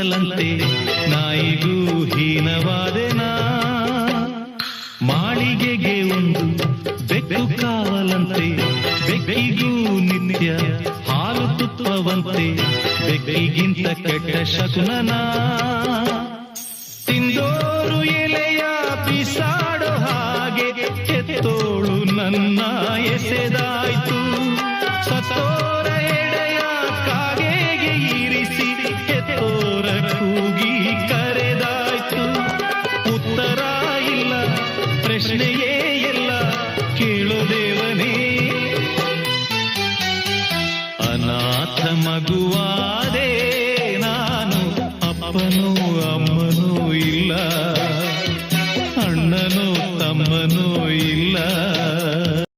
ಮಕ್ಕಳಂತೆ ನಾಯಿಗೂ ಹೀನವಾದೆನಾ. ಮಾಳಿಗೆಗೆ ಒಂದು ಬೆಕ್ಕು ಕಾವಲಂತೆ ಬೆಕ್ಕಿಗೂ ನಿತ್ಯ ಹಾಲು ತುಪ್ಪವಂತೆ ಬೆಕ್ಕಿಗಿಂತ ಕೆಟ್ಟ ಶಕುನನಾ. ತಿಂದೋರು ಎಲೆಯ ಬಿಸಾಡೋ ಹಾಗೆ ಎತ್ತೋಳು ನನ್ನ ಎಸೆದಾಯ್ತು. ಸತ್ತೋರ ಎಡೆಯ ಕಾಗೆಗೆ ಇರಿಸಿ ಎತ್ತೋರ ಕೂಗಿ ಕರೆದಾಯ್ತು. ಉತ್ತರ ಇಲ್ಲ, ಪ್ರಶ್ನೆಯೇ ಎಲ್ಲ, ಕೇಳೋ ದೇವನೇ. ಅನಾಥ ಮಗುವಾದೆ ನಾನು, ಅಪ್ಪನೂ ಅಮ್ಮನೂ ಇಲ್ಲ, ಅಣ್ಣನೂ ತಮ್ಮನೂ ಇಲ್ಲ.